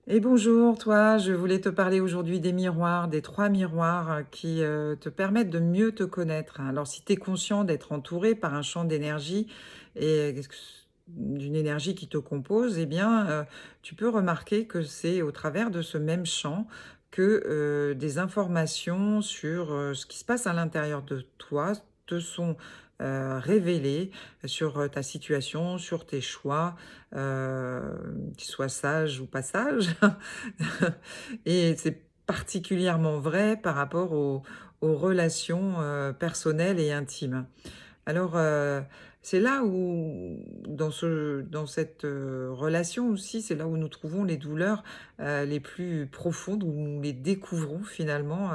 Et bonjour, toi, je voulais te parler aujourd'hui des miroirs, des 3 miroirs qui te permettent de mieux te connaître. Alors, si tu es conscient d'être entouré par un champ d'énergie et d'une énergie qui te compose, eh bien, tu peux remarquer que c'est au travers de ce même champ que des informations sur ce qui se passe à l'intérieur de toi te sont révélées sur ta situation, sur tes choix, qu'ils soient sages ou pas sages. Et c'est particulièrement vrai par rapport aux relations, personnelles et intimes. Alors, c'est là où dans cette, relation aussi, c'est là où nous trouvons les douleurs, les plus profondes, où nous les découvrons finalement,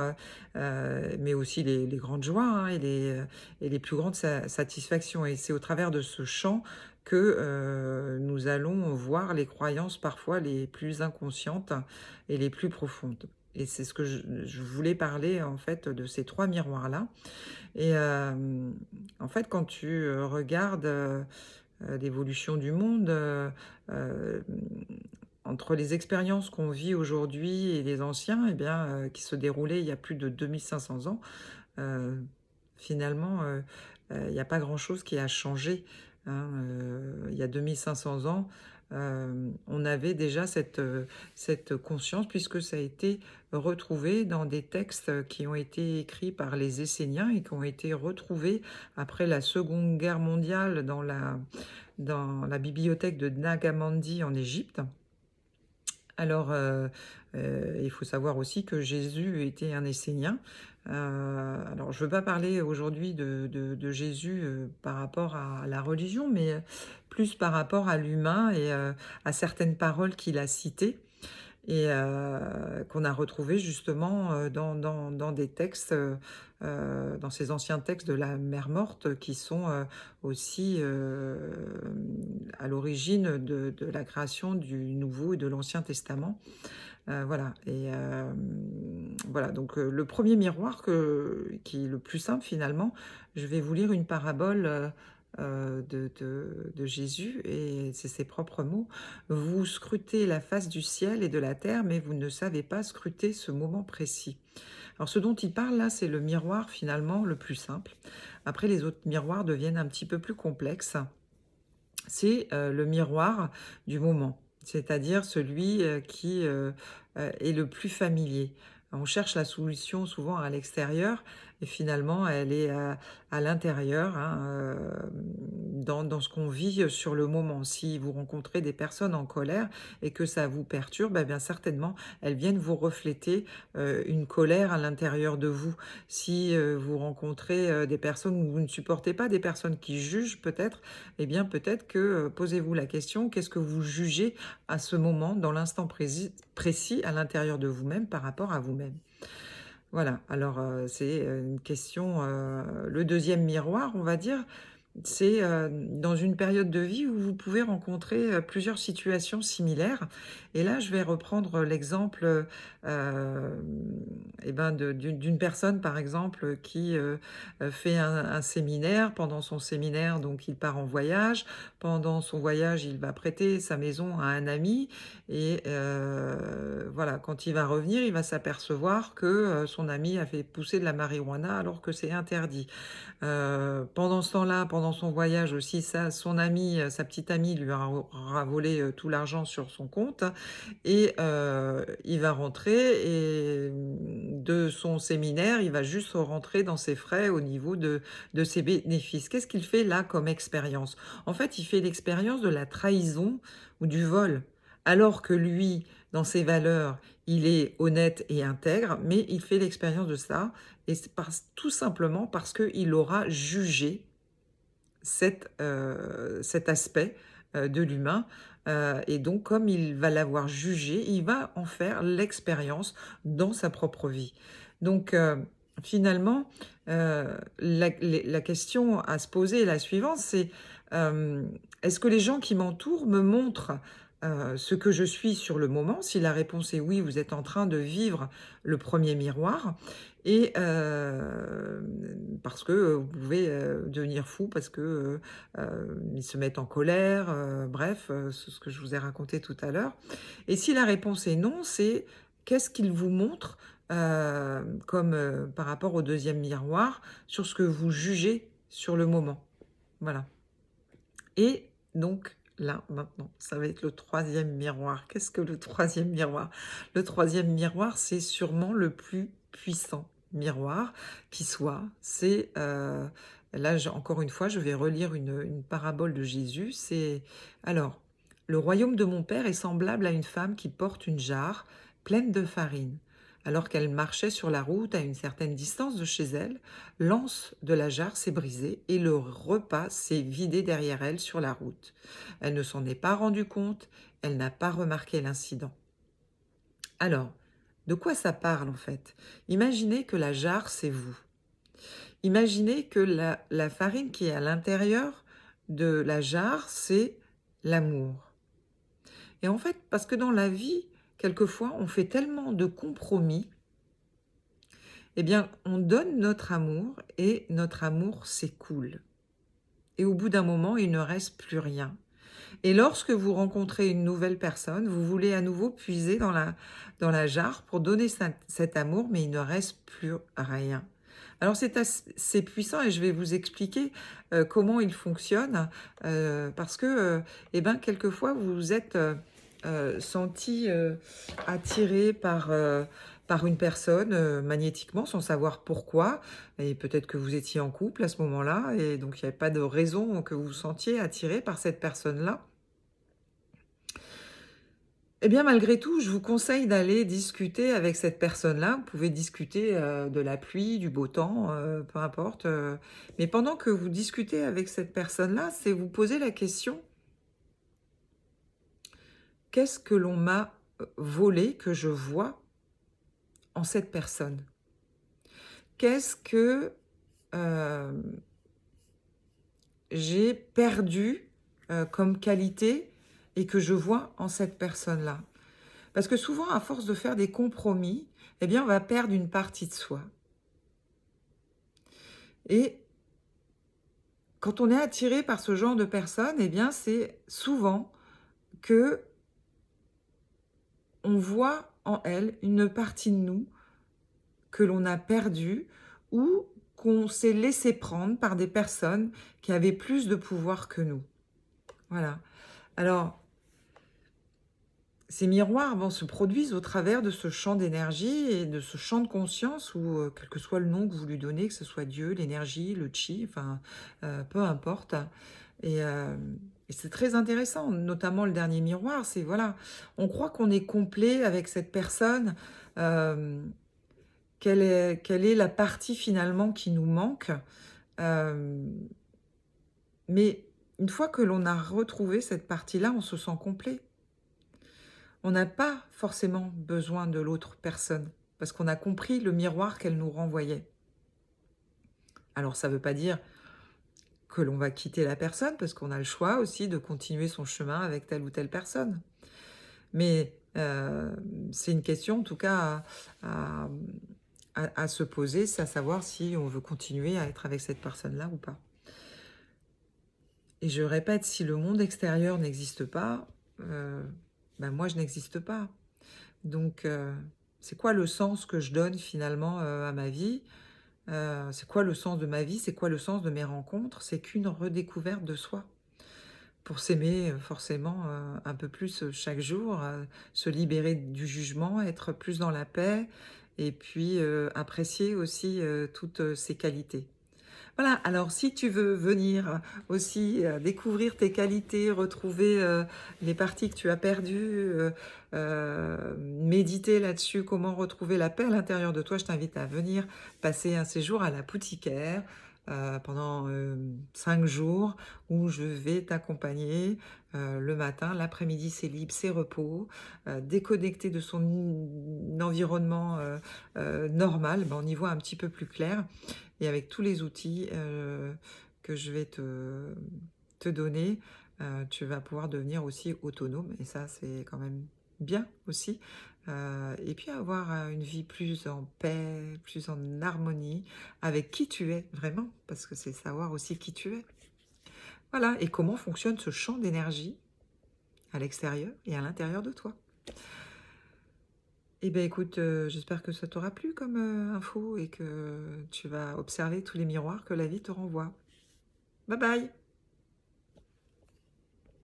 mais aussi les grandes joies, hein, et les plus grandes satisfactions, et c'est au travers de ce champ que, nous allons voir les croyances parfois les plus inconscientes et les plus profondes, et c'est ce que je voulais parler en fait de ces 3 miroirs-là. Et en fait, quand tu, regardes, l'évolution du monde, hem, entre les expériences qu'on vit aujourd'hui et les anciens, et bien, qui se déroulaient il y a plus de 2 500 ans, heu, finalement, il y a pas grand-chose qui a changé, hein. Il y a 2 500 ans, on avait déjà cette conscience, puisque ça a été retrouvé dans des textes qui ont été écrits par les Esséniens et qui ont été retrouvés après la Seconde Guerre mondiale dans la bibliothèque de Nag Hammadi en Égypte. Alors, il faut savoir aussi que Jésus était un Essénien. Alors je ne veux pas parler aujourd'hui de Jésus, par rapport à la religion, mais, plus par rapport à l'humain et à certaines paroles qu'il a citées, et qu'on a retrouvé justement, dans des textes, dans ces anciens textes de la Mer Morte, qui sont, aussi, à l'origine de la création du Nouveau et de l'Ancien Testament. Voilà, et voilà, donc le 1er miroir qui est le plus simple finalement, je vais vous lire une parabole, de Jésus, et c'est ses propres mots: «Vous scrutez la face du ciel et de la terre, mais vous ne savez pas scruter ce moment précis». Alors ce dont il parle là, c'est le miroir finalement le plus simple. Après, les autres miroirs deviennent un petit peu plus complexes. C'est, le miroir du moment, c'est-à-dire celui, qui, est le plus familier. On cherche la solution souvent à l'extérieur, et finalement elle est à l'intérieur, hein, dans ce qu'on vit, sur le moment. Si vous rencontrez des personnes en colère et que ça vous perturbe, eh bien certainement elles viennent vous refléter, une colère à l'intérieur de vous. Si, vous rencontrez, des personnes que vous ne supportez pas, des personnes qui jugent peut-être, eh bien peut-être que, posez-vous la question: qu'est-ce que vous jugez à ce moment, dans l'instant précis à l'intérieur de vous-même par rapport à vous-même? Voilà, alors, c'est, une question, le deuxième miroir, on va dire, c'est, dans une période de vie où vous pouvez rencontrer, plusieurs situations similaires, et là, je vais reprendre l'exemple, et ben, d'une personne, par exemple, qui, fait un séminaire. Pendant son séminaire, donc il part en voyage. Pendant son voyage, il va prêter sa maison à un ami, et voilà, quand il va revenir, il va s'apercevoir que, son ami a fait pousser de la marijuana alors que c'est interdit. Pendant ce temps-là, pendant son voyage aussi, son amie, sa petite amie lui aura volé, tout l'argent sur son compte, et il va rentrer, et de son séminaire, il va juste rentrer dans ses frais au niveau de ses bénéfices. Qu'est-ce qu'il fait là comme expérience? En fait, il fait l'expérience de la trahison ou du vol, alors que lui, dans ses valeurs, il est honnête et intègre, mais il fait l'expérience de ça, et c'est tout simplement parce qu'il aura jugé cet aspect, de l'humain, et donc comme il va l'avoir jugé, il va en faire l'expérience dans sa propre vie. Donc finalement, la question à se poser est la suivante, c'est, est-ce que les gens qui m'entourent me montrent ce que je suis sur le moment. Si la réponse est oui, vous êtes en train de vivre le premier miroir et parce que, vous pouvez, devenir fou parce que, ils se mettent en colère, bref, ce que je vous ai raconté tout à l'heure. Et si la réponse est non, c'est qu'est-ce qu'il vous montre, comme, par rapport au deuxième miroir, sur ce que vous jugez sur le moment? Voilà. Et donc là, maintenant, ça va être le troisième miroir. Qu'est-ce que le troisième miroir? Le troisième miroir, c'est sûrement le plus puissant miroir qui soit. C'est, là, encore une fois, je vais relire une parabole de Jésus. C'est alors, le royaume de mon Père est semblable à une femme qui porte une jarre pleine de farine. Alors qu'elle marchait sur la route à une certaine distance de chez elle, l'anse de la jarre s'est brisée et le repas s'est vidé derrière elle sur la route. Elle ne s'en est pas rendue compte, elle n'a pas remarqué l'incident. Alors, de quoi ça parle en fait? Imaginez que la jarre, c'est vous. Imaginez que la farine qui est à l'intérieur de la jarre, c'est l'amour. Et en fait, parce que dans la vie, quelquefois, on fait tellement de compromis, eh bien, on donne notre amour et notre amour s'écoule. Et au bout d'un moment, il ne reste plus rien. Et lorsque vous rencontrez une nouvelle personne, vous voulez à nouveau puiser dans la jarre pour donner cet amour, mais il ne reste plus rien. Alors c'est assez puissant et je vais vous expliquer comment il fonctionne, parce que, eh ben, quelquefois, vous vous êtes senti attiré par une personne magnétiquement sans savoir pourquoi. Et peut-être que vous étiez en couple à ce moment-là et donc il n'y avait pas de raison que vous vous sentiez attiré par cette personne-là. Eh bien, malgré tout, je vous conseille d'aller discuter avec cette personne-là. Vous pouvez discuter de la pluie, du beau temps, peu importe. Mais pendant que vous discutez avec cette personne-là, c'est vous poser la question, qu'est-ce que l'on m'a volé que je vois en cette personne? Qu'est-ce que euh, j'ai perdu comme qualité et que je vois en cette personne-là? Parce que souvent, à force de faire des compromis, eh bien, on va perdre une partie de soi. Et quand on est attiré par ce genre de personnes, eh bien, c'est souvent que on voit en elles une partie de nous que l'on a perdue ou qu'on s'est laissé prendre par des personnes qui avaient plus de pouvoir que nous. Voilà. Alors, ces miroirs se produisent au travers de ce champ d'énergie et de ce champ de conscience où, quel que soit le nom que vous lui donnez, que ce soit Dieu, l'énergie, le chi, enfin, peu importe. Et, euh, et c'est très intéressant, notamment le dernier miroir, c'est voilà, on croit qu'on est complet avec cette personne, euh, quelle est la partie finalement qui nous manque. euh, mais une fois que l'on a retrouvé cette partie-là, on se sent complet. On n'a pas forcément besoin de l'autre personne parce qu'on a compris le miroir qu'elle nous renvoyait. Alors ça ne veut pas dire que l'on va quitter la personne parce qu'on a le choix aussi de continuer son chemin avec telle ou telle personne. Mais c'est une question en tout cas à se poser, c'est à savoir si on veut continuer à être avec cette personne-là ou pas. Et je répète, si le monde extérieur n'existe pas, ben moi je n'existe pas. Donc, c'est quoi le sens que je donne finalement à ma vie? C'est quoi le sens de ma vie? C'est quoi le sens de mes rencontres? C'est qu'une redécouverte de soi. Pour s'aimer forcément un peu plus chaque jour, se libérer du jugement, être plus dans la paix et puis apprécier aussi toutes ses qualités. Voilà, alors si tu veux venir aussi découvrir tes qualités, retrouver les parties que tu as perdues, méditer là-dessus, comment retrouver la paix à l'intérieur de toi, je t'invite à venir passer un séjour à la Boutiquaire pendant 5 jours où je vais t'accompagner le matin, l'après-midi c'est libre, c'est repos, déconnecté de son environnement normal, ben, on y voit un petit peu plus clair et avec tous les outils que je vais te donner, tu vas pouvoir devenir aussi autonome et ça, c'est quand même bien aussi. Et puis avoir, une vie plus en paix, plus en harmonie avec qui tu es vraiment, parce que c'est savoir aussi qui tu es. Voilà, et comment fonctionne ce champ d'énergie à l'extérieur et à l'intérieur de toi. Eh bien écoute, j'espère que ça t'aura plu comme, info et que tu vas observer tous les miroirs que la vie te renvoie. Bye bye!